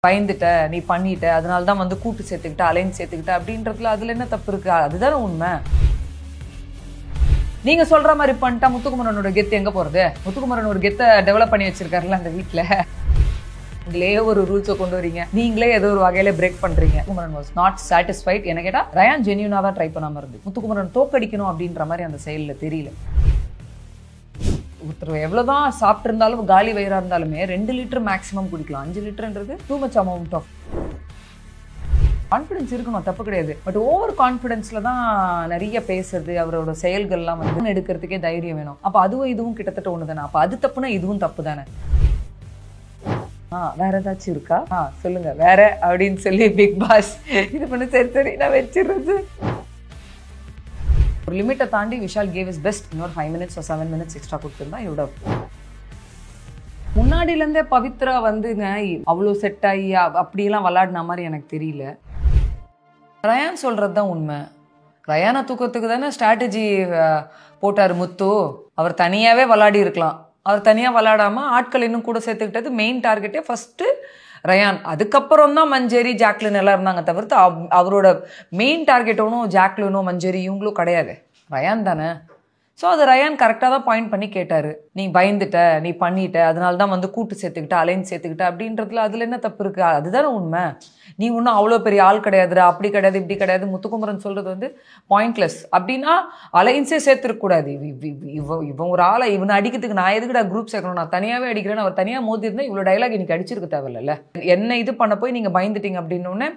பயந்துட்ட நீ பண்ணிட்ட அதனால தான் வந்து கூட்டு சேர்த்துக்கிட்ட அலைன்ஸ் சேர்த்துக்கிட்ட அப்படின்றதுல அதுல என்ன தப்பு இருக்கு? அதுதானே உண்மை. நீங்க சொல்ற மாதிரி பண்ணிட்டா முத்துக்குமரனோட கெத்து எங்க போறது? முத்துக்குமரன் ஒரு கெத்தை டெவலப் பண்ணி வச்சிருக்காருல்ல அந்த வீட்டுல. நீங்களே ஒரு ரூல்ஸை கொண்டு வரீங்க, நீங்களே ஏதோ ஒரு வகையில பிரேக் பண்றீங்க. Muthukumaran was not satisfied. என்ன கேட்டா ரயான் ஜென்யூனா தான் ட்ரை பண்ணாம இருந்து முத்துக்குமரன் தோக்கடிக்கணும் அப்படின்ற மாதிரி அந்த செயல்ல தெரியல. ஒருத்தர் எவ்வளவுதான் சாப்பிட்டு இருந்தாலும் காலி வயிறா இருந்தாலுமே 2 லிட்டர் மேக்ஸிமம் குடிக்கலாம். 5 லிட்டர்ன்றது too much amount of confidence இருக்கணும், தப்பு கிடையாது. பட் ஓவர் கான்ஃபிடன்ஸ்ல தான் நிறைய பேசுறது, அவரோட செயல்கள்லாம் வந்து எடுக்கிறதுக்கே தைரியம் வேணும். அப்ப அதுவும் இதுவும் கிட்டத்தட்ட ஒண்ணு தானே. அப்ப அது தப்புனா இதுவும் தப்பு தானே. வேற ஏதாச்சும் இருக்கா? சொல்லுங்க வேற அப்படின்னு சொல்லி பிக் பாஸ் இது பண்ண. சரி சரி நான் வச்சிடுறது. ஒரு லிமிட்டை தாண்டி விஷால் கேவ் இஸ் பெஸ்ட். இன்னொரு 5 minutes or 7 minutes எக்ஸ்ட்ரா கொடுத்துருந்தா இவ்வளோ. முன்னாடியிலேருந்தே பவித்ரா வந்துங்க அவ்வளோ செட் ஆகி அப்படியெல்லாம் விளாடின மாதிரி எனக்கு தெரியல. ரயான் சொல்கிறது தான் உண்மை. ரயானை தூக்கத்துக்கு தானே ஸ்ட்ராட்டஜி போட்டார் முத்து. அவர் தனியாகவே விளாடி இருக்கலாம். அவர் தனியாக விளாடாமல் ஆட்கள் இன்னும் கூட சேர்த்துக்கிட்டது மெயின் டார்கெட்டே ஃபஸ்ட்டு ரயான். அதுக்கப்புறம் தான் மஞ்சரி ஜாக்லின் எல்லாம் இருந்தாங்க. தவிர்த்து அவரோட மெயின் டார்கெட் ஒன்றும் ஜாக்லினோ மஞ்சரி இவங்களும் கிடையாது, ரயான் தானே. ஸோ அது ரயான் கரெக்டாக தான் பாயிண்ட் பண்ணி கேட்டார். நீ பயந்துட்ட நீ பண்ணிட்ட அதனால தான் வந்து கூட்டு சேர்த்துக்கிட்ட அலைன்ஸ் சேர்த்துக்கிட்ட அப்படின்றதுல அதில் என்ன தப்பு இருக்குது? அதுதானே உண்மை. நீ ஒன்றும் அவ்வளோ பெரிய ஆள் கிடையாதுடா, அப்படி கிடையாது இப்படி கிடையாது. முத்துக்குமரன் சொல்கிறது வந்து பாயிண்ட்லெஸ். அப்படின்னா அலைன்ஸே சேர்த்துருக்கூடாது. இவன் ஒரு ஆளை இவனை அடிக்கிறதுக்கு நான் எதுக்குடா குரூப் சேர்க்கணும், நான் தனியாகவே அடிக்கிறேன்னு அவர் தனியாக மோதிருந்தா இவ்வளோ டைலாக் இன்னைக்கு அடிச்சிருக்க தேவையில்ல. என்ன இது பண்ண போய் நீங்கள் பயந்துட்டீங்க அப்படின்னோடனே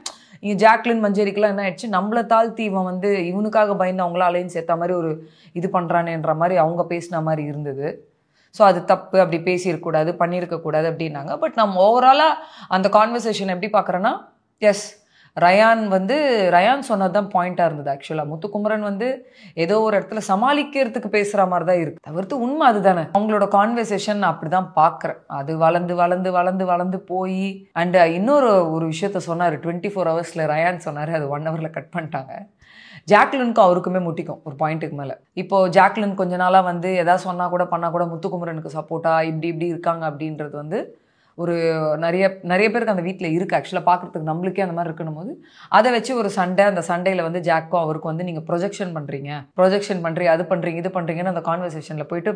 இங்கே ஜாக்லின் மஞ்சரிக்கெலாம் என்ன ஆயிடுச்சு, நம்மளை தாழ்த்தி இவன் வந்து இவனுக்காக பயந்து அவங்கள அலைன்ஸ் சேர்த்த மாதிரி ஒரு இது பண்ணுறானேன்ற மாதிரி அவங்க பேசின மாதிரி இருந்தது. ஸோ அது தப்பு, அப்படி பேசியிருக்கக்கூடாது பண்ணியிருக்கக்கூடாது அப்படின்னாங்க. பட் நம்ம ஓவராலாக அந்த கான்வர்சேஷன் எப்படி பார்க்குறேன்னா, எஸ் ரயான் சொன்னது தான் பாயிண்டாக இருந்தது. ஆக்சுவலாக முத்துக்குமரன் வந்து ஏதோ ஒரு இடத்துல சமாளிக்கிறதுக்கு பேசுகிற மாதிரி தான் இருக்குது. தவிர்த்து உண்மை அதுதானே. அவங்களோட கான்வர்சேஷன் அப்படி தான் பார்க்குறேன். அது வளர்ந்து வளர்ந்து வளர்ந்து வளர்ந்து போய் அண்ட் இன்னொரு விஷயத்த சொன்னார். 24 hours ரயான் சொன்னார், அது 1 hour கட் பண்ணிட்டாங்க. ஜாக்லினுக்கும் அவருக்குமே முட்டிக்கும் ஒரு பாயிண்ட்டுக்கு மேலே. இப்போது ஜாக்லின் கொஞ்ச நாளாக வந்து எதாவது சொன்னால் கூட பண்ணால் கூட முத்துக்குமரனுக்கு சப்போர்ட்டாக இப்படி இருக்காங்க அப்படின்றது வந்து ஒரு நிறைய பேருக்கு அந்த வீட்டில் இருக்குது. ஆக்சுவலாக பார்க்குறதுக்கு நம்மளுக்கே அந்த மாதிரி இருக்கணும் போது அதை வச்சு ஒரு சண்டை, அந்த சண்டையில் வந்து ஜாக்கும் அவருக்கு வந்து நீங்கள் ப்ரொஜெக்ஷன் பண்ணுறீங்க அது பண்ணுறீங்க இது பண்ணுறீங்கன்னு அந்த கான்வர்சேஷனில் போயிட்டு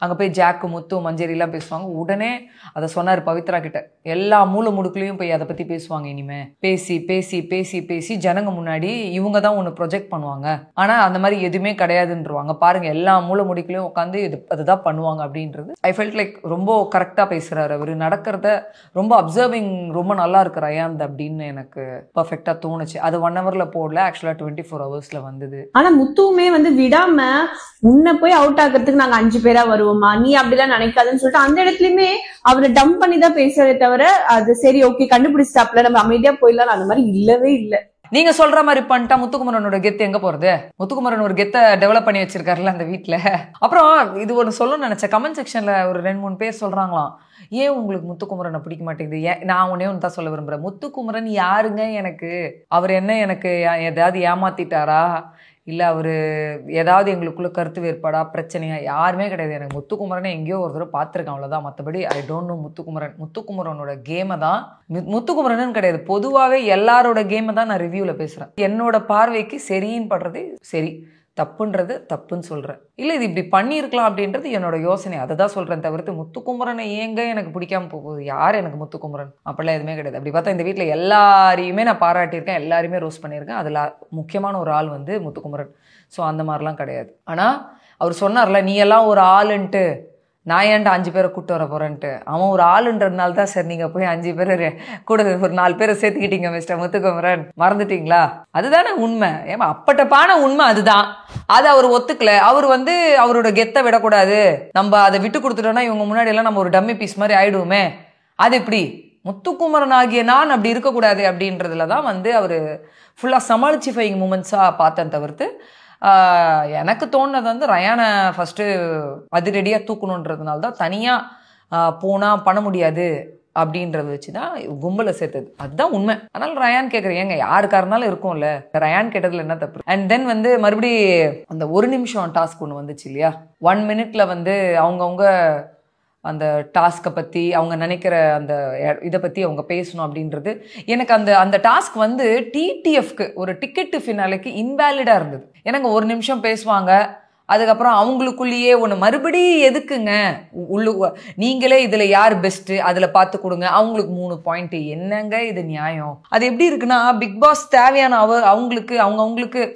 அங்கே போய் ஜாக்கு முத்து மஞ்சரிலாம் பேசுவாங்க. உடனே அதை சொன்னார் பவித்ரா கிட்ட. எல்லா மூல முடுக்குலையும் போய் அதை பற்றி பேசுவாங்க. இனிமே பேசி பேசி பேசி பேசி ஜனங்க முன்னாடி இவங்க தான் ஒன்று ப்ரொஜெக்ட் பண்ணுவாங்க, ஆனால் அந்த மாதிரி எதுவுமே கிடையாதுன்றவாங்க. பாருங்க எல்லா மூல முடுக்குலையும் உட்காந்து அதுதான் பண்ணுவாங்க அப்படின்றது. ஐ ஃபெல்ட் லைக் ரொம்ப கரெக்டாக பேசுகிறாரு அவர். நடக்கிறத ரொம்ப அப்சர்விங் ரொம்ப நல்லா இருக்கு ரயான் அப்படின்னு எனக்கு பர்ஃபெக்டாக தோணுச்சு. அது 1 hour போடல, ஆக்சுவலாக 24 hours வந்தது. ஆனா முத்துவுமே வந்து விடாம உன்னை போய் அவுட் ஆகிறதுக்கு நாங்க 5 பேரா வருவோமா, நீ அப்படிலாம் நினைக்காதுன்னு சொல்லிட்டு அந்த இடத்துலயுமே அவரை டம்ப் பண்ணி தான் பேசுறதே தவிர அது சரி ஓகே கண்டுபிடிச்சாப்ல நம்ம அமைதியா போயிடலாம் அந்த மாதிரி இல்லவே இல்லை. நீங்க சொல்ற மாதிரி பண்ணிட்டா முத்துக்குமரனோட கெத்து எங்க போறது? முத்துக்குமரன் ஒரு கெத்தை டெவலப் பண்ணி வச்சிருக்காருல்ல அந்த வீட்டுல. அப்புறம் இது ஒன்று சொல்லணும்னு நினைச்சேன். கமெண்ட் செக்ஷன்ல ஒரு 2-3 பேர் சொல்றாங்களாம், ஏன் உங்களுக்கு முத்துக்குமரனை பிடிக்க மாட்டேங்குது? நான் ஒன்னே ஒன்று தான் சொல்ல விரும்புறேன். முத்துக்குமரன் யாருங்க எனக்கு? அவர் என்ன எனக்கு ஏதாவது ஏமாத்திட்டாரா, இல்லை அவர் ஏதாவது எங்களுக்குள்ள கருத்து வேறுபாடா பிரச்சனையா? யாருமே கிடையாது. எனக்கு முத்துக்குமரனை எங்கேயோ ஒரு தடவை பார்த்துருக்கேன், அவ்வளோதான். மற்றபடி ஐ டோன்ட் நோ முத்துக்குமரனோட கேமை தான். முத்துக்குமரன் கிடையாது, பொதுவாகவே எல்லாரோட கேமை தான் நான் ரிவ்யூவில் பேசுகிறேன். என்னோட பார்வைக்கு சரின்னு படுறது சரி, தப்புன்றது தப்புன்னு சொல்கிறேன். இல்லை இது இப்படி பண்ணியிருக்கலாம் அப்படின்றது என்னோட யோசனை, அதை தான் சொல்கிறேன். தவிர்த்து முத்துக்குமரனை ஏங்க எனக்கு பிடிக்காம போகுது? யார் எனக்கு முத்துக்குமரன்? அப்படிலாம் எதுவுமே கிடையாது. அப்படி பார்த்தா இந்த வீட்டில் எல்லாரையுமே நான் பாராட்டியிருக்கேன், எல்லாருமே ரோஸ் பண்ணியிருக்கேன். அதில் முக்கியமான ஒரு ஆள் வந்து முத்துக்குமரன். ஸோ அந்த மாதிரிலாம் கிடையாது. ஆனால் அவர் சொன்னார்ல, நீ எல்லாம் ஒரு ஆளுன்ட்டு நான் ஏன்டா 5 பேரை கூப்பிட்டு வர போகிறேன்ட்டு. அவன் ஒரு ஆளுன்றதுனால தான் சார் நீங்கள் போய் 5 பேர் கூட ஒரு 4 பேரை சேர்த்துக்கிட்டீங்க மிஸ்டர் முத்துக்குமரன், மறந்துட்டீங்களா? அதுதானே உண்மை. ஏமா அப்பட்டப்பான உண்மை அதுதான். அதை அவர் ஒத்துக்கல. அவர் வந்து அவரோட கெத்தை விடக்கூடாது, நம்ம அதை விட்டு கொடுத்துட்டோம்னா இவங்க முன்னாடி எல்லாம் நம்ம ஒரு டம்மி பீஸ் மாதிரி ஆயிடுவோமே, அது எப்படி? முத்துக்குமரன் ஆகிய நான் அப்படி இருக்கக்கூடாது அப்படின்றதுல தான் வந்து அவர் ஃபுல்லாக சமாளிச்சிஃபைங் மூமெண்ட்ஸாக பார்த்தேன். தவிர்த்து எனக்கு தோணுனது வந்து ரயானை ஃபஸ்ட்டு அதிரடியாக தூக்கணுன்றதுனால தான் தனியாக போனால் பண்ண முடியாது அப்படின்றத வச்சு தான் கும்பலை சேர்த்தது. அதுதான் உண்மை. அதனால ரயான் கேட்குறேன், ஏங்க யாருக்கா இருந்தாலும் இருக்கும்ல, ரயான் கேட்டதில் என்ன தப்பு? அண்ட் தென் வந்து மறுபடி அந்த 1 நிமிஷம் டாஸ்க் ஒன்று வந்துச்சு இல்லையா, 1 minute வந்து அவங்கவுங்க அந்த டாஸ்க்கை பற்றி அவங்க நினைக்கிற அந்த இதை பற்றி அவங்க பேசணும் அப்படின்றது எனக்கு அந்த டாஸ்க் வந்து டிடிஎஃப்க்கு ஒரு டிக்கெட்டு ஃபினாலுக்கு இன்வேலிடாக இருந்தது. எனக்கு ஒரு நிமிஷம் பேசுவாங்க, அதுக்கப்புறம் அவங்களுக்குள்ளேயே ஒன்று மறுபடியும் எதுக்குங்க நீங்களே இதில் யார் பெஸ்ட்டு அதில் பார்த்து கொடுங்க, அவங்களுக்கு 3 பாயிண்ட். என்னங்க இது நியாயம்? அது எப்படி இருக்குன்னா, பிக் பாஸ் தேவையான அவங்களுக்கு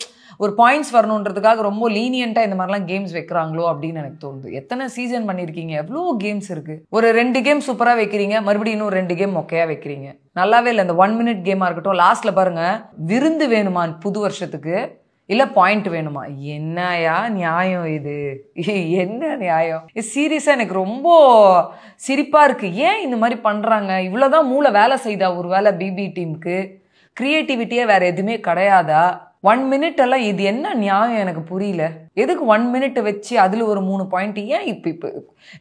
ஒரு பாயிண்ட்ஸ் வரணுன்றதுக்காக ரொம்ப லீனியண்டா இந்த மாதிரிலாம் கேம்ஸ் வைக்கிறாங்களோ அப்படின்னு எனக்கு தோணுது. எத்தனை சீசன் பண்ணியிருக்கீங்க, எவ்வளோ கேம்ஸ் இருக்கு. ஒரு 2 கேம் சூப்பரா வைக்கிறீங்க, மறுபடியும் இன்னும் 2 கேம் மொக்கையா வைக்கிறீங்க. நல்லாவே இல்லை. இந்த 1 மினிட் கேமா இருக்கட்டும், லாஸ்ட்ல பாருங்க, விருந்து வேணுமா புது வருஷத்துக்கு, இல்ல பாயிண்ட் வேணுமா? என்னயா நியாயம் இது? என்ன நியாயம்? சீரியஸா எனக்கு ரொம்ப சிரிப்பா இருக்கு. ஏன் இந்த மாதிரி பண்றாங்க? இவ்வளவுதான் மூளை வேலை செய்தா ஒரு வேலை பிபி டீமுக்கு? கிரியேட்டிவிட்டியே வேற எதுவுமே கிடையாதா? 1 மினிட் எல்லாம் இது என்ன நியாயம்? எனக்கு புரியல. எதுக்கு 1 மினிட் வச்சு அதுல ஒரு 3 பாயிண்ட்? ஏன் இப்போ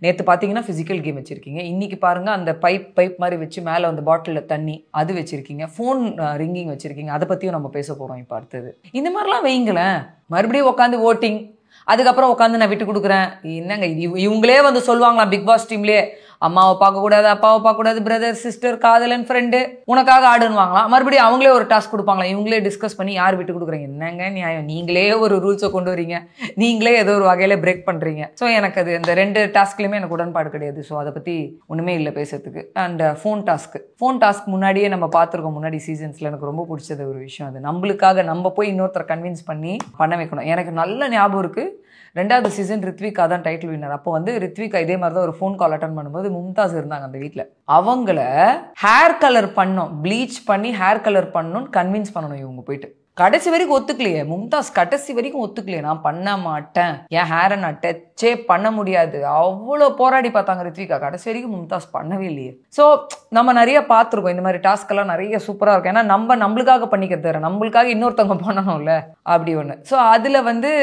நேற்று பார்த்தீங்கன்னா ஃபிசிக்கல் கேம் வச்சிருக்கீங்க, இன்னைக்கு பாருங்க அந்த பைப் மாதிரி வச்சு மேலே வந்து பாட்டிலில் தண்ணி அது வச்சிருக்கீங்க, ஃபோன் ரிங்கிங் வச்சிருக்கீங்க, அதை பற்றியும் நம்ம பேச போகிறோம் இப்போ அடுத்தது. இந்த மாதிரிலாம் வைங்களேன். மறுபடியும் உட்காந்து ஓட்டிங், அதுக்கப்புறம் உட்காந்து நான் விட்டு கொடுக்குறேன். என்னங்க இவங்களே வந்து சொல்லுவாங்களா பிக் பாஸ் டீம்லேயே, அம்மாவை பார்க்கக்கூடாது, அப்பாவை பார்க்கக்கூடாது, பிரதர் சிஸ்டர் காதலன் ஃப்ரெண்டு உனக்காக ஆடுன்னுவாங்களாம். மறுபடியும் அவங்களே ஒரு டாஸ்க் கொடுப்பாங்களா, இவங்களே டிஸ்கஸ் பண்ணி யார் விட்டு கொடுக்குறீங்க? என்னங்க நியாயம்? நீங்களே ஒரு ரூல்ஸை கொண்டு வரீங்க, நீங்களே ஏதோ ஒரு வகையில் பிரேக் பண்ணுறீங்க. ஸோ எனக்கு அது இந்த 2 டாஸ்க்லையுமே எனக்கு உடன்பாடு கிடையாது. ஸோ அதை பற்றி ஒன்றுமே இல்லை பேசுறதுக்கு. அண்ட் ஃபோன் டாஸ்க் முன்னாடியே நம்ம பார்த்துருக்கோம், முன்னாடி சீசன்ஸில். எனக்கு ரொம்ப பிடிச்சது ஒரு விஷயம் அது. நம்மளுக்காக நம்ம போய் இன்னொருத்தரை கன்வின்ஸ் பண்ண வைக்கணும். எனக்கு நல்ல ஞாபகம் இருக்குது, 2வது சீசன் ரித்விகா தான் டைட்டில் வின்னர். அப்போ வந்து ரித்விகா இதே மாதிரி தான் ஒரு ஃபோன் கால் அட்டன் பண்ணும்போது மும்தாஸ் இருந்தாங்க அந்த வீட்டில். அவங்கள ஹேர் கலர் பண்ணணும், ப்ளீச் பண்ணி ஹேர் கலர் பண்ணணும்னு கன்வின்ஸ் பண்ணணும். இவங்க போயிட்டு கடைசி வரைக்கும் ஒத்துக்கலையே, மும்தாஸ் கடைசி வரைக்கும் ஒத்துக்கலையே, நான் பண்ண மாட்டேன், என் ஹேரை நான் டச்சே பண்ண முடியாது, அவ்வளோ போராடி பார்த்தாங்க ரித்விகா. கடைசி வரைக்கும் மும்தாஸ் பண்ணவே இல்லையே. ஸோ நம்ம நிறைய பார்த்துருக்கோம் இந்த மாதிரி டாஸ்க் எல்லாம் நிறைய சூப்பராக இருக்கும். ஏன்னா நம்மளுக்காக பண்ணிக்கிறது, நம்மளுக்காக இன்னொருத்தவங்க பண்ணணும்ல, அப்படி ஒன்று. ஸோ அதில் வந்து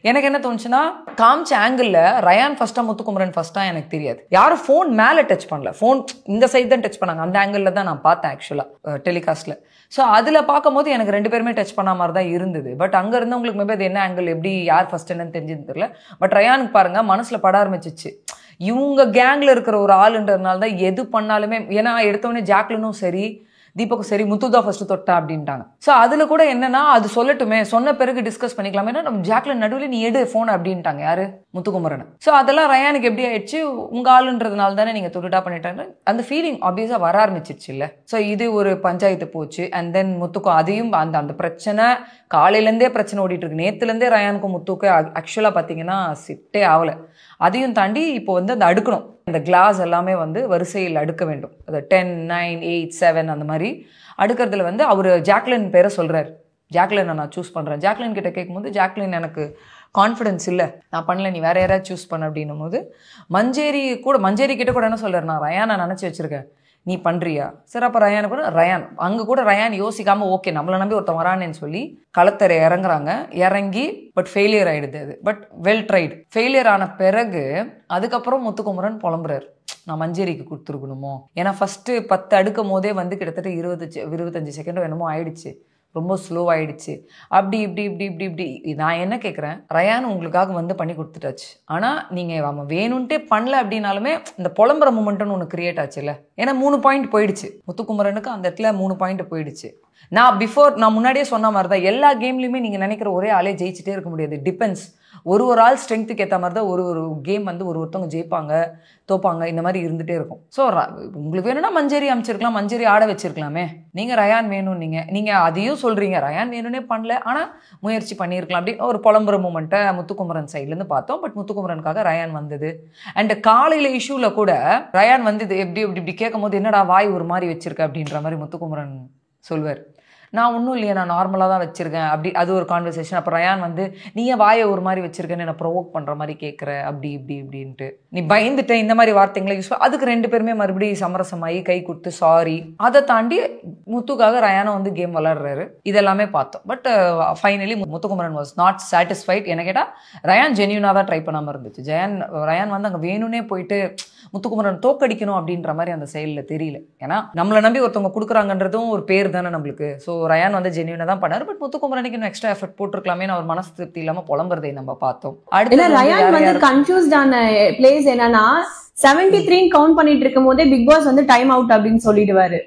எனக்கு என்ன தோணுச்சுன்னா, காமிச்ச ஆங்கிளில் ரயான் ஃபர்ஸ்டா முத்துக்குமரன் ஃபர்ஸ்டா எனக்கு தெரியாது. யாரும் ஃபோன் மேலே டச் பண்ணல, ஃபோன் இந்த சைடு தான் டச் பண்ணாங்க. அந்த ஆங்கிளில் தான் நான் பார்த்தேன் ஆக்சுவலாக டெலிகாஸ்ட்டில். ஸோ அதில் பார்க்கும்போது எனக்கு 2 பேருமே டச் பண்ண மாதிரி தான் இருந்தது. பட் அங்கே இருந்தவங்களுக்கு மேபி அது என்ன ஆங்கிள், எப்படி யார் ஃபர்ஸ்ட் என்னன்னு தெரிஞ்சது தெரியல. பட் ரயானுக்கு பாருங்க மனசில் பட ஆரம்பிச்சிச்சு, இவங்க கேங்கில் இருக்கிற ஒரு ஆளுன்றதுனால தான் எது பண்ணாலுமே. ஏன்னா எடுத்தவொடனே ஜாக்லினும் சரி தீபக்கும் சரி முத்துதா ஃபர்ஸ்ட் தொட்டா அப்படின்ட்டாங்க. ஸோ அதில் கூட என்னன்னா, அது சொல்லட்டுமே, சொன்ன பிறகு டிஸ்கஸ் பண்ணிக்கலாமே, நம்ம ஜாக்லின் நடுவில் நீ எடு ஃபோன் அப்படின்ட்டாங்க. யாரு? முத்துக்குமரன். ஸோ அதெல்லாம் ரயானுக்கு எப்படி ஆயிடுச்சு, உங்க ஆளுன்றதுனால தானே நீங்க தொட்டுட்டா பண்ணிட்டாங்க, அந்த ஃபீலிங் ஆப்வியஸா வர ஆரம்பிச்சிருச்சு இல்ல. ஸோ இது ஒரு பஞ்சாயத்து போச்சு. அண்ட் தென் முத்துக்கும் அதையும் அந்த பிரச்சனை காலையிலேருந்தே பிரச்சனை ஓடிட்டு இருக்கு. நேற்றுலேருந்தே ரயானுக்கும் முத்துக்கும் ஆக்சுவலாக பார்த்தீங்கன்னா சிட்டே ஆகலை. அதையும் தாண்டி இப்போ வந்து அந்த அடுக்கணும், இந்த கிளாஸ் எல்லாமே வந்து வரிசையில் அடுக்க வேண்டும். அது 10, 9, 8, 7 அந்த மாதிரி அடுக்கிறதுல வந்து அவர் ஜாக்லின் பேரை சொல்கிறார். ஜாக்லினை நான் சூஸ் பண்ணுறேன். ஜாக்லின் கிட்ட கேட்கும்போது ஜாக்லின் எனக்கு கான்ஃபிடன்ஸ் இல்லை, நான் பண்ணல, நீ வேற யாராவது சூஸ் பண்ண அப்படின்னும் போது மஞ்சேரி கிட்ட கூட என்ன சொல்கிறார், நான் ரயானை நினச்சி வச்சுருக்கேன், நீ பண்ணுறியா? சரி அப்போ ரயானை கூட அங்கே கூட ரயான் யோசிக்காமல் ஓகே நம்மளை நம்பி ஒருத்தன் வரானேன்னு சொல்லி களத்தரை இறங்கி பட் ஃபெயிலியர் ஆகிடுது. அது பட் வெல் ட்ரைடு. ஃபெயிலியர் ஆன பிறகு அதுக்கப்புறம் முத்துக்குமரன் புலம்புறாரு, நான் மஞ்சேரிக்கு கொடுத்துருக்கணுமோ, ஏன்னா ஃபஸ்ட்டு 10 அடுக்கும் போதே வந்து கிட்டத்தட்ட 25 செகண்டோ என்னமோ ஆயிடுச்சு, ரொம்ப ஸ்லோவாகிடுச்சு. அப்படி இப்படி நான் என்ன கேட்குறேன், ரயான் உங்களுக்காக வந்து பண்ணி கொடுத்துட்டாச்சு, ஆனால் நீங்கள் அவன் வேணும்ன்ட்டே பண்ணல அப்படின்னாலுமே இந்த புலம்புற மூமெண்ட்டுன்னு ஒன்று கிரியேட் ஆச்சுல்ல. ஏன்னா 3 பாயிண்ட் போயிடுச்சு முத்துக்குமரனுக்கு, அந்த இடத்துல 3 பாயிண்ட் போயிடுச்சு. நான் முன்னாடியே சொன்ன மாதிரி தான், எல்லா கேம்லையுமே நீங்கள் நினைக்கிற ஒரே ஆளே ஜெயிச்சுட்டே இருக்க முடியாது. டிபெண்ட்ஸ். ஒரு ஆள் ஸ்ட்ரென்த்துக்கு ஏற்ற மாதிரி தான் ஒரு கேம் வந்து ஒருத்தவங்க ஜெயிப்பாங்க தோப்பாங்க, இந்த மாதிரி இருந்துகிட்டே இருக்கும். ஸோ உங்களுக்கு வேணும்னா மஞ்சேரி அமைச்சிருக்கலாம், மஞ்சேரி ஆட வச்சிருக்கலாமே. நீங்கள் ரயான் வேணும், நீங்கள் அதையும் சொல்கிறீங்க, ரயான் வேணும்னே பண்ணல, ஆனால் முயற்சி பண்ணியிருக்கலாம் அப்படின்னு ஒரு புலம்புற மூமெண்ட்டை முத்துக்குமரன் சைட்லேருந்து பார்த்தோம். பட் முத்துக்குமரனுக்காக ரயான் வந்தது. அண்ட் காலையில் இஷ்யூவில் கூட ரயான் வந்து இது எப்படி கேட்கும் போது, என்னடா வாய் ஒரு மாதிரி வச்சிருக்க அப்படின்ற மாதிரி முத்துக்குமரன் சொல்வார். நான் ஒன்றும் இல்லையே, நான் நார்மலாக தான் வச்சுருக்கேன் அப்படி. அது ஒரு கான்வர்சேஷன். அப்போ ரயான் வந்து நீ ஏன் வாயை ஒரு மாதிரி வச்சிருக்கேன்னு என்னை ப்ரொவோக் பண்ணுற மாதிரி கேட்குற இப்படின்ட்டு நீ பயந்துட்ட இந்த மாதிரி வார்த்தைங்களை யூஸ் பண்ண. அதுக்கு 2 பேருமே மறுபடியும் சமரசமாகி கை கொடுத்து சாரி. அதை தாண்டி முத்துக்காக ரயானை வந்து கேம் விளாடுறாரு. இதெல்லாமே பார்த்தோம். But finally Muthukumaran was not satisfied. என்ன கேட்டால் ரயான் ஜென்யூனாக தான் ட்ரை பண்ணாமல் இருந்துச்சு. ரயான் வந்து அங்கே வேணும்னே போயிட்டு முத்துக்குமரன் தோக்கடிக்கணும் அப்படின்ற மாதிரி அந்த செயலில் தெரியல. ஏன்னா நம்மளை நம்பி ஒருத்தவங்க கொடுக்குறாங்கன்றதும் ஒரு பேர் தானே நம்மளுக்கு. ஸோ ரயான் வந்து ஜென்யூனா தான் பண்ணாரு. பட் முத்துக்குமரனுக்கு இன்னும் எக்ஸ்ட்ரா எஃபர்ட் போட்டிருக்கலாமே அவர் மனசு திருப்தி இல்லாம புலம்புறதை நம்ம பார்த்தோம். அடுத்து ரயான் வந்து கன்ஃபியூஸ்ட் ஆன பிளேஸ் என்னன்னா 73 கவுண்ட் பண்ணிட்டு இருக்கும் போதே பிக் பாஸ் வந்து டைம் அவுட் அப்படின்னு சொல்லிடுவாரு.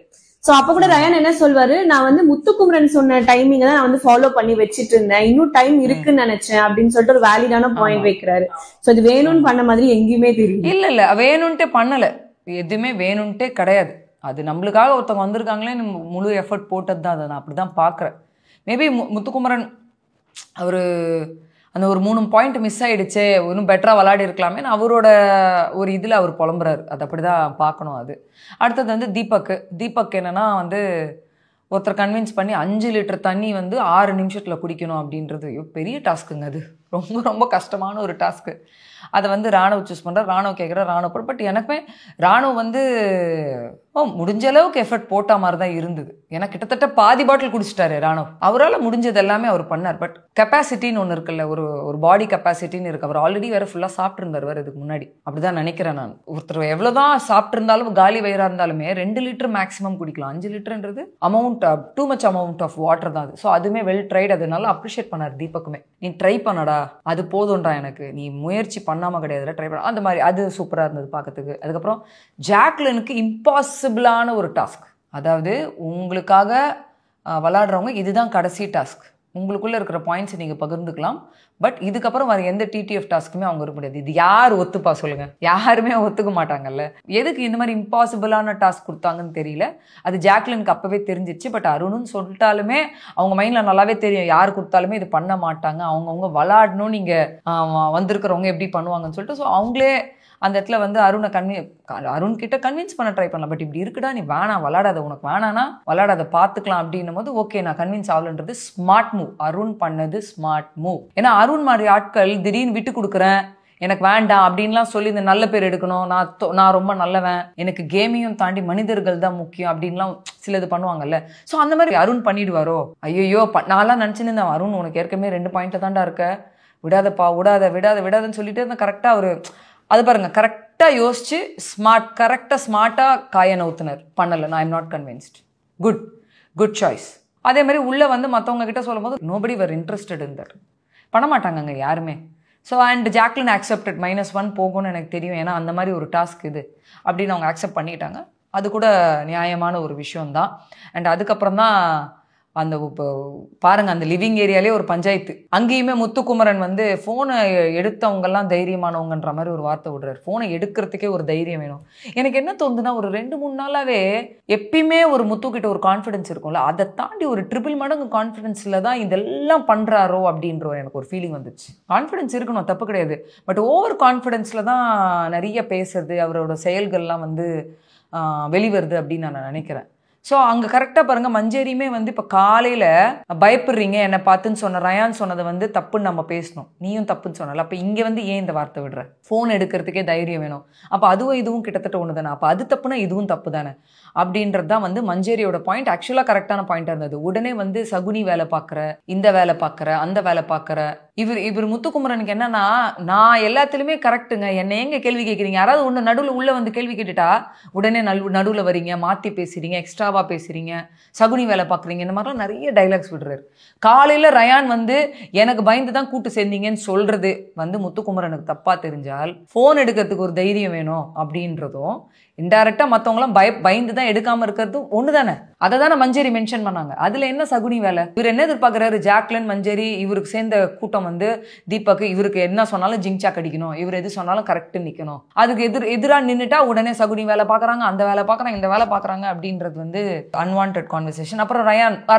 சோ அப்ப கூட ரயான் என்ன சொல்வாரு, நான் வந்து முத்துக்குமரன் சொன்ன டைமிங் தான் நான் வந்து ஃபாலோ பண்ணி வச்சிட்டு இருந்தேன், இன்னும் டைம் இருக்குன்னு நினைச்சேன் அப்படின்னு சொல்லிட்டு ஒரு வேலிடான பாயிண்ட் வைக்கிறாரு. சோ இது வேணும்னு பண்ண மாதிரி எங்கேயுமே தெரியும். இல்ல வேணும்ட்டே பண்ணல, எதுவுமே வேணும்ட்டே கிடையாது. அது நம்மளுக்காக ஒருத்தவங்க வந்திருக்காங்களே முழு எஃபர்ட் போட்டது தான். அதை நான் அப்படிதான் பாக்குறேன். மேபி முத்துக்குமரன் அவரு அந்த ஒரு 3 பாயிண்ட் மிஸ் ஆயிடுச்சே, இன்னும் பெட்டரா விளையாடி இருக்கலாமே அவரோட ஒரு இதுல அவர் புலம்புறாரு. அது அப்படிதான் பார்க்கணும். அது அடுத்தது வந்து தீபக் என்னன்னா வந்து ஒருத்தர் கன்வின்ஸ் பண்ணி 5 லிட்டர் தண்ணி வந்து 6 நிமிஷத்துல குடிக்கணும் அப்படின்றது பெரிய டாஸ்க்குங்க. அது ரொம்ப ரொம்ப கஷ்டமான ஒரு டாஸ்க்கு. அதை வந்து ராணுவ சூஸ் பண்ணுறாரு. ராணுவ கேட்குற ராணுவ பட் எனக்குமே ராணுவ வந்து முடிஞ்ச அளவுக்கு எஃபர்ட் போட்ட மாதிரி தான் இருந்தது. ஏன்னா கிட்டத்தட்ட பாதி பாட்டில் குடிச்சிட்டாரு ராணுவ. அவரால் முடிஞ்சது எல்லாமே அவர் பண்ணார். பட் கெப்பாசிட்டின்னு ஒன்று இருக்குல்ல, ஒரு பாடி கெப்பாசிட்டின்னு இருக்கு. அவர் ஆல்ரெடி வேற ஃபுல்லாக சாப்பிட்டு வேறு இதுக்கு முன்னாடி. அப்படிதான் நினைக்கிறேன் நான். ஒருத்தர் எவ்வளோதான் சாப்பிட்டு இருந்தாலும் காலி வயிறா இருந்தாலுமே 2 லிட்டர் மேக்ஸிமம் குடிக்கலாம். 5 லிட்டர்ன்றது amount too much amount of water தான் அது. ஸோ அதுவுமே வெல் ட்ரைட். அதனால அப்ரிஷியேட் பண்ணார் தீபக்குமே. நீ ட்ரை பண்ணடா, அது போதும்டா எனக்கு, நீ முயற்சி பண்ணாமல் கிடையாதுல, ட்ரை பண்ண அந்த மாதிரி. அது சூப்பராக இருந்தது பார்க்கறதுக்கு. அதுக்கப்புறம் ஜாக்லினுக்கு இம்பாசிபிளான ஒரு டாஸ்க். அதாவது உங்களுக்காக விளையாடுறவங்க இதுதான் கடைசி டாஸ்க், உங்களுக்குள்ள இருக்கிற பாயிண்ட்ஸ் நீங்க பகிர்ந்துக்கலாம், பட் இதுக்கப்புறம் வர எந்த டிடிஎஃப் டாஸ்க்குமே அவங்க இருக்க முடியாது. இது யார் ஒத்துப்பா சொல்லுங்க? யாருமே ஒத்துக்க மாட்டாங்கல்ல. எதுக்கு இந்த மாதிரி இம்பாசிபிளான டாஸ்க் கொடுத்தாங்கன்னு தெரியல. அது ஜாக்லினுக்கு அப்பவே தெரிஞ்சிச்சு. பட் அருணுன்னு சொல்லிட்டாலுமே அவங்க மைண்ட்ல நல்லாவே தெரியும், யார் கொடுத்தாலுமே இது பண்ண மாட்டாங்க, அவங்கவுங்க விளையாடணும், நீங்க வந்திருக்கிறவங்க எப்படி பண்ணுவாங்கன்னு சொல்லிட்டு. ஸோ அவங்களே அந்த இடத்துல வந்து அருண் கிட்ட கன்வின்ஸ் பண்ண ட்ரை பண்ணலாம். பட் இப்படி இருக்குடா, நீ வேணாம் விளையாடாத, உனக்கு வேணானா விளையாடாத, பார்த்துக்கலாம் அப்படின்னும் போது ஓகே நான் கன்வின்ஸ் ஆகலன்றது ஸ்மார்ட் மூவ். அருண் பண்ணது ஸ்மார்ட் மூவ். ஏன்னா அருண் மாதிரி ஆட்கள் திடீர்னு விட்டு கொடுக்குறேன், எனக்கு வேண்டாம் அப்படின்லாம் சொல்லி இந்த நல்ல பேர் எடுக்கணும், நான் ரொம்ப நல்லவன், எனக்கு கேமையும் தாண்டி மனிதர்கள் தான் முக்கியம் அப்படின்லாம் சிலது பண்ணுவாங்கல்ல. ஸோ அந்த மாதிரி அருண் பண்ணிடுவாரோ, ஐயோ நான்லாம் நினச்சின்னு இருந்தேன் அருண் உனக்கு ஏற்கனவே 2 பாயிண்ட்டை தாண்டா இருக்க, விடாதப்பா விடாதன்னு சொல்லிட்டு இருந்தால் கரெக்டாக ஒரு அது பாருங்க கரெக்டாக யோசிச்சு ஸ்மார்ட்டாக காயை நவுத்துனர். பண்ணலை. நான் I'm not convinced. Good choice. அதே மாதிரி உள்ளே வந்து மற்றவங்க கிட்ட சொல்லும் போது nobody were interested in that. பண்ண மாட்டாங்கங்க யாருமே. ஸோ அண்ட் ஜாக்லின் ஆக்செப்டட் -1 போகும்னு எனக்கு தெரியும். ஏன்னா அந்த மாதிரி ஒரு டாஸ்க் இது அப்படின்னு அவங்க அக்செப்ட் பண்ணிட்டாங்க. அது கூட நியாயமான ஒரு விஷயம்தான். அண்ட் அதுக்கப்புறம் தான் அந்த பாருங்க அந்த லிவிங் ஏரியாலே ஒரு பஞ்சாயத்து. அங்கேயுமே முத்துக்குமரன் வந்து ஃபோனை எடுத்தவங்கெல்லாம் தைரியமானவங்கன்ற மாதிரி ஒரு வார்த்தை விடுறாரு. ஃபோனை எடுக்கிறதுக்கே ஒரு தைரியம் வேணும். எனக்கு என்ன தோணுதுன்னா ஒரு 2-3 நாளாவே எப்பயுமே ஒரு முத்துக்கிட்ட ஒரு கான்ஃபிடன்ஸ் இருக்கும்ல, அதை தாண்டி ஒரு 3 மடங்கு கான்ஃபிடன்ஸில் தான் இதெல்லாம் பண்ணுறாரோ அப்படின்ற எனக்கு ஒரு ஃபீலிங் வந்துச்சு. கான்ஃபிடன்ஸ் இருக்கணும், தப்பு கிடையாது. பட் ஓவர் கான்ஃபிடன்ஸில் தான் நிறைய பேசுறது, அவரோட செயல்கள்லாம் வந்து வெளிவருது அப்படின்னு நான் நினைக்கிறேன். ஸோ அங்கே கரெக்டாக பாருங்கள் மஞ்சேரியுமே வந்து இப்போ காலையில் பயப்படுறீங்க என்னை பார்த்துன்னு சொன்ன ரயான் சொன்னதை வந்து தப்புன்னு நம்ம பேசணும், நீயும் தப்புன்னு சொன்னல, அப்போ இங்கே வந்து ஏன் இந்த வார்த்தை விடுற? ஃபோன் எடுக்கிறதுக்கே தைரியம் வேணும், அப்போ அதுவும் இதுவும் கிட்டத்தட்ட ஒன்று தானே, அப்போ அது தப்புனா இதுவும் தப்பு தானே அப்படின்றது தான் வந்து மஞ்சேரியோட பாயிண்ட். ஆக்சுவலாக கரெக்டான பாயிண்டாக இருந்தது. உடனே வந்து சகுனி வேலை பார்க்குற, இந்த வேலை பார்க்குற, அந்த வேலை பார்க்குற இவர் முத்துக்குமரனுக்கு என்னன்னா, நான் எல்லாத்துலேயுமே கரெக்டுங்க, என்னை எங்கே கேள்வி கேட்குறீங்க? யாராவது ஒன்று நடுவில் உள்ளே வந்து கேள்வி கேட்டுட்டா உடனே நடுவில் வரீங்க, மாற்றி பேசுகிறீங்க, எக்ஸ்ட்ராவாக பேசுகிறீங்க, சகுனி வேலை பார்க்குறீங்க, இந்த மாதிரிலாம் நிறைய டைலாக்ஸ் விடுறாரு. காலையில் ரயான் வந்து எனக்கு பயந்து தான் கூட்டு சேர்ந்தீங்கன்னு சொல்கிறது வந்து முத்துக்குமரனுக்கு தப்பாக தெரிஞ்சால் ஃபோன் எடுக்கிறதுக்கு ஒரு தைரியம் வேணும் அப்படின்றதும், இன்டைரக்டாக மற்றவங்களாம் பயந்து தான் எடுக்காமல் இருக்கிறதும் ஒன்று தானே. அதை தானே மஞ்சேரி மென்ஷன் பண்ணாங்க. அதில் என்ன சகுனி வேலை? இவர் என்ன எதிர்பார்க்குறாரு? ஜாக்லின் மஞ்சேரி இவருக்கு சேர்ந்த கூட்டம் வந்து தீபக் இவருக்கு என்ன சொன்னாலும் ஜிங்சாக் அடிக்கணும், இவர் எது சொன்னாலும் கரெக்டு நிற்கணும், அதுக்கு எதிராக நின்றுட்டா உடனே சகுனி வேலை பார்க்குறாங்க, அந்த வேலை பார்க்குறாங்க, இந்த வேலை பார்க்குறாங்க அப்படின்றது வந்து அன்வான்ட் கான்வர்சேஷன். அப்புறம்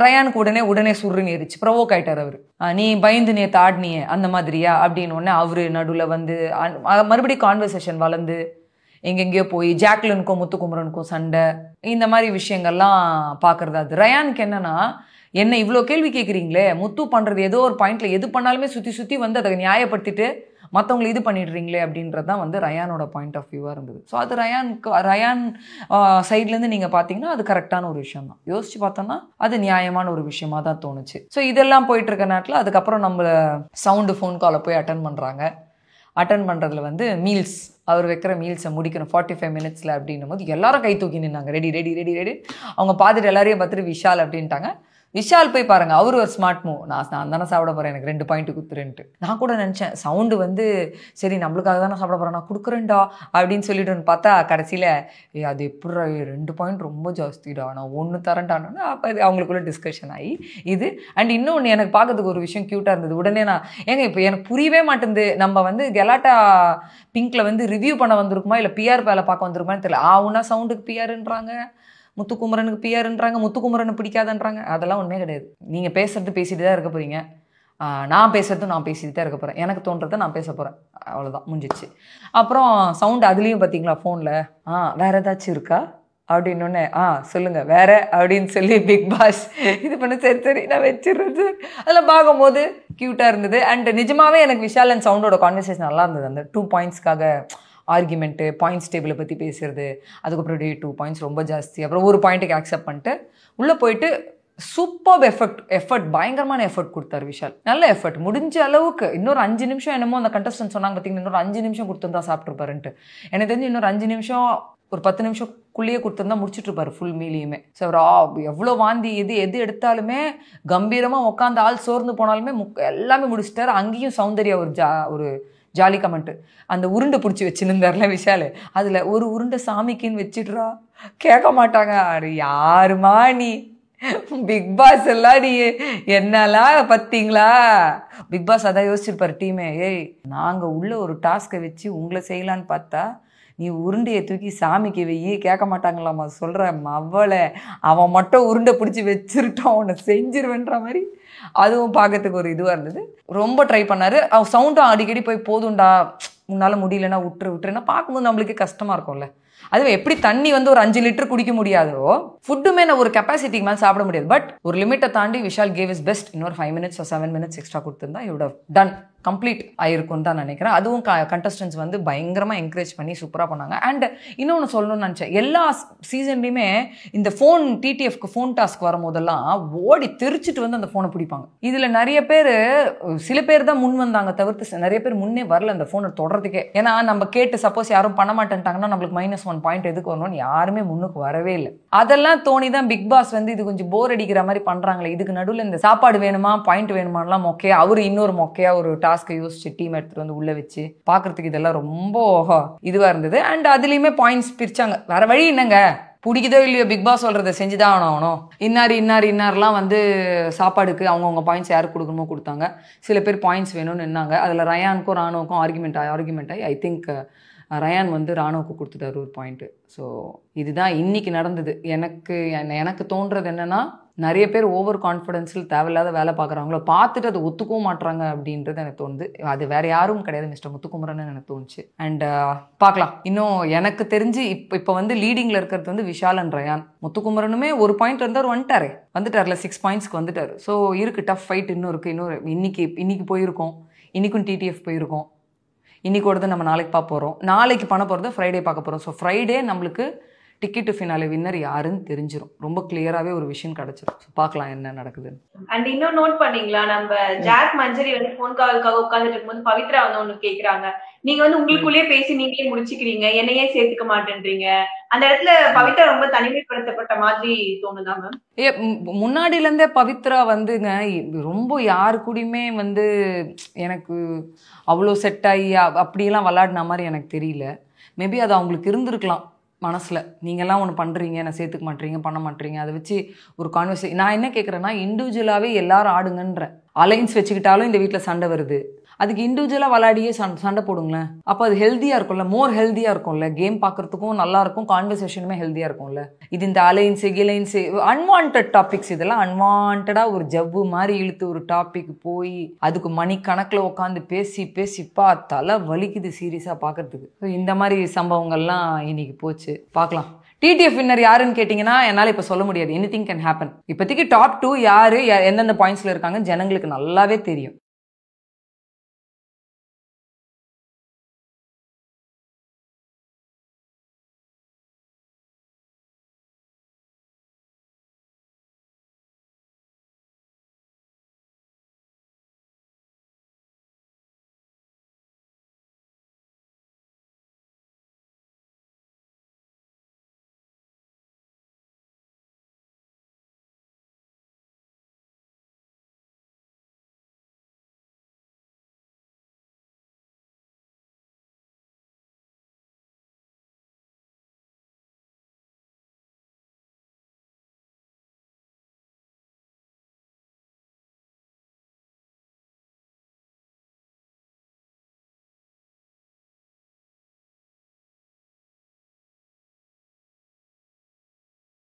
ரயானுக்கு உடனே சுருன்னு ஏறிச்சு, ப்ரொவோக் ஆயிட்டார் அவர். நீ பயந்து நேற்று ஆடினியே அந்த மாதிரியா அப்படின்னு உடனே அவரு நடுவில் வந்து மறுபடியும் கான்வர்சேஷன் வளர்ந்து எங்கெங்கேயோ போய் ஜாக்லினுக்கும் முத்துக்குமரனுக்கும் சண்டை, இந்த மாதிரி விஷயங்கள்லாம் பார்க்குறது. அது ரயானுக்கு என்னன்னா, என்ன இவ்வளோ கேள்வி கேட்குறீங்களே, முத்து பண்ணுறது ஏதோ ஒரு பாயிண்ட்ல எது பண்ணாலுமே சுற்றி வந்து அதை நியாயப்படுத்திட்டு மற்றவங்களை இது பண்ணிடுறீங்களே அப்படின்றது தான் வந்து ரயானோட பாயிண்ட் ஆஃப் வியூவாக இருந்தது. ஸோ அது ரயான் சைட்லேருந்து நீங்கள் பார்த்தீங்கன்னா அது கரெக்டான ஒரு விஷயம் தான். யோசிச்சு பார்த்தோம்னா அது நியாயமான ஒரு விஷயமா தான் தோணுச்சு. ஸோ இதெல்லாம் போயிட்டு இருக்க நேரத்தில் அதுக்கப்புறம் நம்ம சவுண்டு ஃபோன் காலை போய் அட்டன் பண்ணுறாங்க. அட்டன் பண்ணுறதுல வந்து மீல்ஸ், அவர் வைக்கிற மீல்ஸை முடிக்கணும் 45 மினிட்ஸில் அப்படின்னும் போது எல்லாரும் கை தூக்கி நின்னாங்க, ரெடி. அவங்க பார்த்துட்டு எல்லாரையும் பார்த்துட்டு விஷால் அப்படின்ட்டாங்க. விஷால் போய் பாருங்க, அவரு ஒரு ஸ்மார்ட் மூவ். நான் தானே சாப்பிட போறேன், எனக்கு 2 பாயிண்ட் குத்துறேன்ட்டு. நான் கூட நினைச்சேன் சவுண்டு வந்து சரி நம்மளுக்காக தானே சாப்பிட போறேன், நான் கொடுக்குறேன்டா அப்படின்னு சொல்லிட்டு பார்த்தா கடைசியில அது எப்படி 2 பாயிண்ட் ரொம்ப ஜாஸ்திடா, நான் 1 தரேன்டான்னு. அப்போ அது அவங்களுக்குள்ள டிஸ்கஷன் ஆகி இது. அண்ட் இன்னொன்று எனக்கு பார்க்கறதுக்கு ஒரு விஷயம் க்யூட்டாக இருந்தது. உடனே நான் இப்போ எனக்கு புரியவே மாட்டேங்குது, நம்ம வந்து கெலாட்டா பிங்க்ல வந்து ரிவ்யூ பண்ண வந்திருக்குமா இல்லை பிஆர் வேலை பார்க்க வந்திருக்குமான்னு தெரியல. ஆவுனா சவுண்டுக்கு பிஆர்ன்றாங்க, முத்துக்குமரனுக்கு பிஆர்ன்றாங்க, முத்துக்குமரனு பிடிக்காதுன்றாங்க. அதெல்லாம் ஒன்றுமே கிடையாது. நீங்கள் பேசுறது பேசிட்டு தான் இருக்க போறீங்க, நான் பேசுறது நான் பேசிட்டு தான் இருக்க போகிறேன், எனக்கு தோன்றதை நான் பேச போகிறேன், அவ்வளோதான், முடிஞ்சிச்சு. அப்புறம் சவுண்டு அதுலேயும் பார்த்தீங்களா ஃபோனில் வேற ஏதாச்சும் இருக்கா அப்படின்னொன்னே சொல்லுங்கள் வேற அப்படின்னு சொல்லி பிக் பாஸ் இது பண்ண. சரி நான் வச்சிடுறேன் சார். அதெல்லாம் பார்க்கும்போது க்யூட்டாக இருந்தது. அண்ட் நிஜமாகவே எனக்கு விஷால் அண்ட் சவுண்டோட கான்வர்சேஷன் நல்லா இருந்தது. அந்த 2 பாயிண்ட்ஸ்க்காக ஆர்குமெண்ட்டு, பாயிண்ட்ஸ் டேபிளை பற்றி பேசுறது, அதுக்கப்புறம் 2 பாயிண்ட்ஸ் ரொம்ப ஜாஸ்தி, அப்புறம் ஒரு பாயிண்ட்டுக்கு அக்செப்ட் பண்ணிட்டு உள்ளே போயிட்டு சூப்பர் எஃபர்ட் பயங்கரமான எஃபர்ட் கொடுத்தாரு விஷால். நல்ல எஃபர்ட், முடிஞ்ச அளவுக்கு. இன்னொரு 5 நிமிஷம் என்னமோ அந்த கண்டஸ்டன்ட் சொன்னாங்க பார்த்தீங்கன்னா, இன்னொரு 5 நிமிஷம் கொடுத்துருந்தா சாப்பிட்ருப்பாருன்ட்டு. எனக்கு தெரிஞ்சு இன்னொரு 5 நிமிஷம் ஒரு 10 நிமிஷம்குள்ளேயே கொடுத்துருந்தா முடிச்சுட்ருப்பாரு ஃபுல் மீலியுமே. ஸோ எவ்வளோ வாந்தி எது எடுத்தாலுமே கம்பீரமாக உட்காந்து ஆள் சோர்ந்து போனாலுமே எல்லாமே முடிச்சிட்டாரு. அங்கேயும் சௌந்தர்யா ஒரு ஜாலி கமெண்ட்டு, அந்த உருண்டை பிடிச்சி வச்சுருந்தார்ல விஷால், அதில் ஒரு உருண்டை சாமிக்குன்னு வச்சுட்றா, கேட்க மாட்டாங்க. அது யாருமா நீ, பிக் பாஸ் எல்லாம் நீ என்னெல்லாம் பார்த்தீங்களா? பிக் பாஸ் அதான் யோசிச்சிருப்பார் டீமே, ஏய் நாங்கள் உள்ள ஒரு டாஸ்க்கை வச்சு உங்களை செய்யலான்னு பார்த்தா நீ உருண்டையை தூக்கி சாமிக்கு வெய்யி, கேட்க மாட்டாங்களாம்மா சொல்கிறேன் அவளை, அவன் மட்டும் உருண்டை பிடிச்சி வச்சிருட்டோம் அவனை செஞ்சிருவேன்ற மாதிரி. அதுவும் பார்க்கறதுக்கு ஒரு இதுவாக இருந்தது. ரொம்ப ட்ரை பண்ணார். அவன் சவுண்டும் அடிக்கடி போய் போதும்டா உன்னால் முடியலன்னா விட்டுருன்னா பார்க்கும்போது நம்மளுக்கே கஷ்டமாக இருக்கும்ல. அதுவே எப்படி தண்ணி வந்து ஒரு 5 லிட்டர் குடிக்க முடியாதோ, ஃபுட்டுமே நான் ஒரு கெப்பாசிட்டிக்கு மேலே சாப்பிட முடியாது. பட் ஒரு லிமிட்டை தாண்டி விஷால் கேவ் இஸ் பெஸ்ட். இன்னொரு 5 மினிட்ஸ் 7 மினிட்ஸ் எக்ஸ்ட்ரா கொடுத்துருந்தா இவட டன் கம்ப்ளீட் ஆயிருக்கும்னு தான் நினைக்கிறேன். அதுவும் கண்டஸ்டன்ஸ் வந்து பயங்கரமாக என்கரேஜ் பண்ணி சூப்பராக பண்ணாங்க. அண்ட் இன்னொன்று சொல்லணும்னு நினச்சேன், எல்லா சீசன்லையுமே இந்த ஃபோன் டிடிஎஃப்க்கு ஃபோன் டாஸ்க் வரும்போதெல்லாம் ஓடி தெரிச்சிட்டு வந்து அந்த ஃபோனை பிடிப்பாங்க. இதில் நிறைய பேர், சில பேர் தான் முன் வந்தாங்க தவிர்த்து நிறைய பேர் முன்னே வரல அந்த ஃபோனை தொடர்றதுக்கே. ஏன்னா நம்ம கேட்டு சப்போஸ் யாரும் பண்ண மாட்டேன்ட்டாங்கன்னா நம்மளுக்கு -1 பாயிண்ட் எதுக்கு வரணும்னு யாருமே முன்னுக்கு வரவே இல்லை. அதெல்லாம் தோணி தான் பிக் பாஸ் வந்து இது கொஞ்சம் போர் அடிக்கிற மாதிரி பண்ணுறாங்களே, இதுக்கு நடுவில் இந்த சாப்பாடு வேணுமா பாயிண்ட் வேணுமாலாம் மொக்கையா அவர் இன்னொரு மொக்கையா ஒரு டாஸ்க்கை யோசிச்சு டீம் எடுத்துட்டு வந்து உள்ள வச்சு பார்க்கறதுக்கு இதெல்லாம் ரொம்ப இதுவாக இருந்தது. அண்ட் அதுலேயுமே பாயிண்ட்ஸ் பிரிச்சாங்க. வேற வழி என்னங்க, பிடிக்குதோ இல்லையோ பிக் பாஸ் சொல்கிறத செஞ்சுதான் ஆகணும். இன்னார்லாம் வந்து சாப்பாடுக்கு அவங்கவுங்க பாயிண்ட்ஸ் யாருக்கு கொடுக்கணுமோ கொடுத்தாங்க. சில பேர் பாயிண்ட்ஸ் வேணும்னு நின்னாங்க. அதில் ரயானுக்கும் ராணுவுக்கும் ஆர்குமெண்ட் ஆகி ஐ திங்க் ரயான் வந்து ராணுவுக்கு கொடுத்துட்டாரு ஒரு பாயிண்ட்டு. ஸோ இதுதான் இன்னைக்கு நடந்தது. எனக்கு தோன்றது என்னன்னா, நிறைய பேர் ஓவர் கான்ஃபிடென்ஸில் தேவையில்லாத வேலை பார்க்குறாங்களோ, பார்த்துட்டு அதை ஒத்துக்கவும் மாட்டுறாங்க அப்படின்றது எனக்கு தோணுது. அது வேற யாரும் கிடையாது, மிஸ்டர் முத்துக்குமரன் எனக்கு தோணுச்சு. அண்ட் பார்க்கலாம். இன்னும் எனக்கு தெரிஞ்சு இப்போ வந்து லீடிங்கில் இருக்கிறது வந்து விஷால் அண்ட் ரயான். முத்துக்குமரனுமே ஒரு பாயிண்ட் இருந்தார், வந்துட்டார்ல 6 பாயிண்ட்ஸ்க்கு வந்துட்டார். ஸோ இருக்குது, டஃப் ஃபைட் இன்னும் இருக்குது. இன்னைக்கு போயிருக்கோம், இன்னைக்கும் டிடிஎஃப் போயிருக்கோம், இன்னைக்கு நம்ம நாளைக்கு பார்க்க போகிறோம், நாளைக்கு பண்ண போகிறது ஃப்ரைடே பார்க்க போகிறோம். ஸோ ஃப்ரைடே நம்மளுக்கு டிக்கெட் டு ஃபினாலே வின்னர் யாருன்னு தெரிஞ்சிடும். ரொம்ப கிளியராகவே ஒரு விஷயம் கிடைச்சிடும். ஸோ பார்க்கலாம் என்ன நடக்குதுன்னு. அண்ட் இன்னும் நோட் பண்ணீங்களா, நம்ம ஜாக் மஞ்சரி வந்து ஃபோன் காலுக்காக உட்காந்துட்டு இருக்கும்போது பவித்ரா வந்து ஒண்ணு கேக்குறாங்க, நீங்க வந்து உங்களுக்குள்ளேயே பேசி நீங்களே முடிச்சுக்கிறீங்க, என்னையே சேர்த்துக்க மாட்டேன்றீங்க. அந்த இடத்துல பவித்ரா ரொம்ப தனிமைப்படுத்தப்பட்ட மாதிரி தோணுதா மேம்? முன்னாடியிலேருந்தே பவித்ரா வந்துங்க ரொம்ப யாரு கூடயுமே வந்து எனக்கு அவ்வளோ செட் ஆகி அப்படியெல்லாம் விளாடின மாதிரி எனக்கு தெரியல. மேபி அது அவங்களுக்கு இருந்திருக்கலாம் மனசில், நீங்கள்லாம் ஒன்று பண்ணுறீங்க, நான் சேர்த்துக்க மாட்டீங்க, பண்ண மாட்டீங்க, அதை வச்சு ஒரு கான்வர்சேஷன். நான் என்ன கேட்குறேன்னா, இண்டிவிஜுவலாகவே எல்லாரும் ஆடுங்கன்ற அலைன்ஸ் வச்சுக்கிட்டாலும் இந்த வீட்டில் சண்டை வருது. அதுக்கு இண்டிவிஜுவலாக விளையாடியே சண்டை போடுங்களேன். அப்போ அது ஹெல்த்தியாக இருக்கும்ல, மோர் ஹெல்த்தியாக இருக்கும்ல, கேம் பார்க்குறதுக்கும் நல்லாயிருக்கும், கான்வர்சேஷனுமே ஹெல்த்தியாக இருக்கும்ல. இது இந்த அலைன்ஸு அன்வான்ட் டாபிக்ஸ், இதெல்லாம் அன்வான்டாக ஒரு ஜவ்வு மாதிரி இழுத்து ஒரு டாபிக் போய் அதுக்கு மணிக்கணக்கில் உட்காந்து பேசி தலை வலிக்குது சீரியஸாக பார்க்குறதுக்கு. ஸோ இந்த மாதிரி சம்பவங்கள்லாம் இன்னைக்கு போச்சு. பார்க்கலாம். டிடிஎஃப் வின்னர் யாருன்னு கேட்டிங்கன்னா என்னால் இப்போ சொல்ல முடியாது. Anything can happen. இப்போதைக்கு டாப் 2 யார் எந்தெந்த பாயிண்ட்ஸில் இருக்காங்க ஜனங்களுக்கு நல்லாவே தெரியும்.